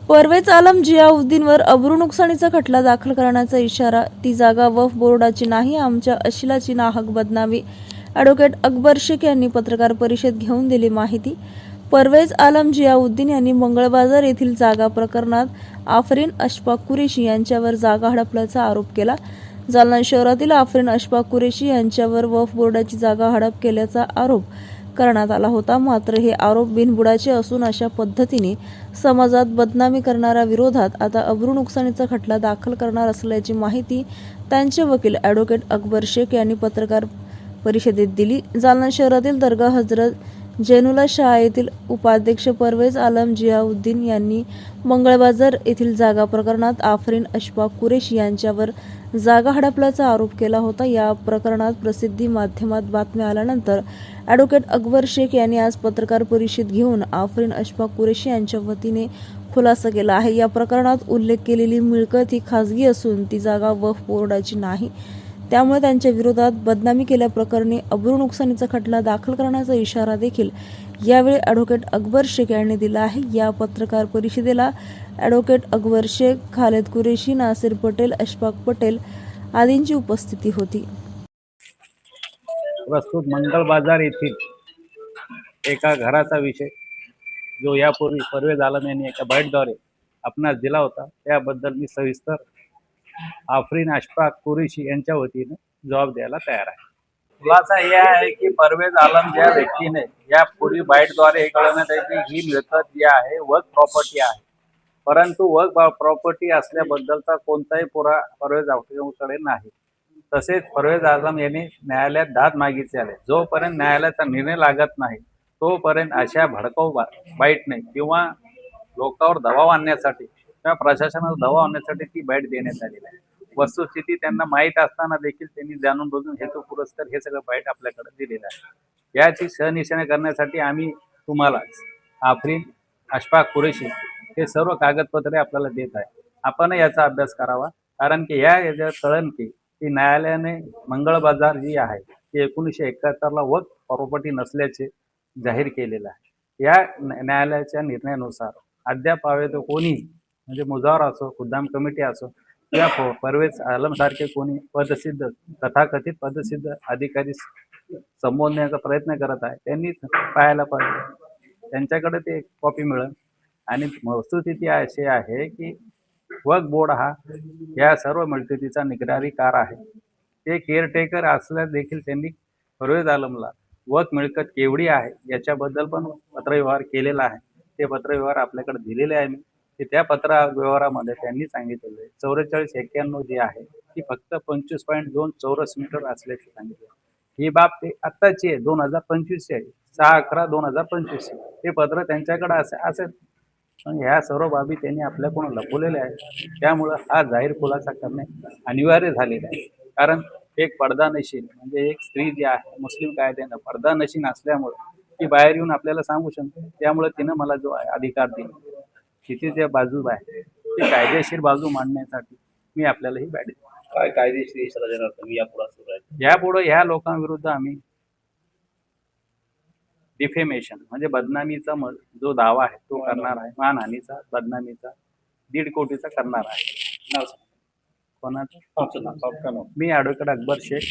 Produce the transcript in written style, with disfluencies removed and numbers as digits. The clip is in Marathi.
परवेज आलम जियाउद्दीनवर अब्रू नुकसानीचा खटला दाखल करण्याचा इशारा. ती जागा वक्फ बोर्डाची नाही, आमच्या अशिलाची नाहक बदनामी. ॲडव्होकेट अकबर शेख यांनी पत्रकार परिषद घेऊन दिली माहिती. परवेज आलम जियाउद्दीन यांनी मंगळबाजार येथील जागा प्रकरणात आफरीन अशफाक कुरेशी यांच्यावर जागा हडपल्याचा आरोप केला. जालना शहरातील आफरीन अशफाक कुरेशी यांच्यावर वक्फ बोर्डाची जागा हडप केल्याचा आरोप करण्यात आला होता. मात्र हे आरोप बिनबुडाचे असून अशा पद्धतीने समाजात बदनामी करणाऱ्या विरोधात आता अब्रू नुकसानीचा खटला दाखल करणार असल्याची माहिती त्यांचे वकील ॲडव्होकेट अकबर शेख यांनी पत्रकार परिषदेत दिली. जालना शहरातील दर्गा हजरत जैनुल्ला शाह येथील उपाध्यक्ष परवेज आलम जियाउद्दीन यांनी मंगळबाजार येथील जागा प्रकरणात आफरीन अशफाक कुरेशी यांच्यावर जागा हडपल्याचा आरोप केला होता. या प्रकरणात प्रसिद्धी माध्यमात बातम्या आल्यानंतर ॲडव्होकेट अकबर शेख यांनी आज पत्रकार परिषद घेऊन आफरीन अशफाक कुरेशी यांच्या वतीने खुलासा केला आहे. या प्रकरणात उल्लेख केलेली मिळकत ही खासगी असून ती जागा वक्फ बोर्डाची नाही. त्यामुळे त्यांच्या विरोधात बदनामी केल्याप्रकरणी अब्रू नुकसानीचा खटला दाखल करण्याचा इशारा देखील यावेळी ॲडव्होकेट अकबर शेख यांनी दिला आहे. या पत्रकार परिषदेला ॲडव्होकेट अकबर शेख, खालेद कुरेशी, नासिर पटेल, अशफाक पटेल आदींची उपस्थिती होती. प्रस्तुत मंगळबाजार येथील एका घराचा विषय जो यापूर्वी परवेज आलम यांनी एका बाईटद्वारे आपणास दिला होता, त्याबद्दल मी सविस्तर आफरीन अशफाक कुरेशी यांच्या वतीने जबाब द्यायला तयार आहे. खुलासा हे आहे की परवेज आलम या व्यक्तीने यापूर्वी बाईटद्वारे हे कळवण्यात आहे की ही मिळकत जी आहे वक्फ प्रॉपर्टी आहे, परंतु वक्फ प्रॉपर्टी असल्याबद्दलचा कोणताही पुरावा परवेज आलमकडे नाही. तसेच परवेज आलम यांनी न्यायालयात दाद मागितली आहे. जोपर्यंत न्यायालयाचा निर्णय लागत नाही तोपर्यंत अशा भडकाऊ बाईटने किंवा लोकांवर दबाव आणण्यासाठी किंवा प्रशासनावर दबाव आणण्यासाठी ती बाईट देण्यात आलेली आहे. वस्तुस्थिती त्यांना माहीत असताना देखील त्यांनी जाणून बुजून हेतू पुरस्कार हे सगळं बाईट आपल्याकडे दिलेलं आहे. याची सहनिशा करण्यासाठी आम्ही तुम्हाला आफरीन अशफाक कुरेशी हे सर्व कागदपत्रे आपल्याला देत आहे. आपण याचा अभ्यास करावा, कारण की याच्यात कळण की न्यायालयाने मंगळबाजार जी आहे ती 1971ला वक्फ प्रॉपर्टी नसल्याचे जाहीर केलेलं आहे. या न्यायालयाच्या निर्णयानुसार अद्याप तो कोणी म्हणजे मुजावर असो, खुद्दाम कमिटी असो किंवा परवेज आलमसारखे कोणी पदसिद्ध तथाकथित पदसिद्ध अधिकारी संबोधण्याचा प्रयत्न करत आहे, त्यांनी पाहायला पाहिजे. त्यांच्याकडे ते कॉपी मिळेल. आणि वस्तुस्थिती अशी आहे की वक्फ बोर्ड हा या सर्व मिळकतीचा निगराणीकार आहे. ते केअरटेकर असल्यास देखील त्यांनी परवेज आलमला वक्फ मिळकत केवढी आहे याच्याबद्दल पण पत्रव्यवहार केलेला आहे. ते पत्रव्यवहार आपल्याकडे दिलेले आहे. मी ते त्या पत्रव्यवहारामध्ये त्यांनी सांगितलेलं आहे 4491 जी आहे ती फक्त 25.2 चौरस मीटर असल्याचे सांगितले. ही बाब ते आत्ताची आहे, 2025 आहे, 6/11/2025. ते पत्र त्यांच्याकडे असेल. पण ह्या सर्व बाबी त्यांनी आपल्याकडून लपवलेल्या आहेत. त्यामुळं हा जाहीर खुलासा करणे अनिवार्य झालेला आहे. कारण एक पडदानशीन म्हणजे एक स्त्री जी आहे मुस्लिम कायद्यानं पडदानशीन असल्यामुळं ती बाहेर येऊन आपल्याला सांगू शकते. त्यामुळे तिनं मला जो अधिकार दिला, तिची जे बाजू आहे ती कायदेशीर बाजू मांडण्यासाठी मी आपल्याला ही बॅट काय कायदेशीर इशारा देणार तुम्ही यापुढे? यापुढे ह्या लोकांविरुद्ध आम्ही डिफेमेशन म्हणजे बदनामीचा जो दावा आहे तो करणार आहे. मानहानीचा, बदनामीचा 1.5 कोटीचा करणार आहे. नाव सांगा. कोणाचं? तुमचं नाव काय? मी ॲडव्होकेट अकबर शेख,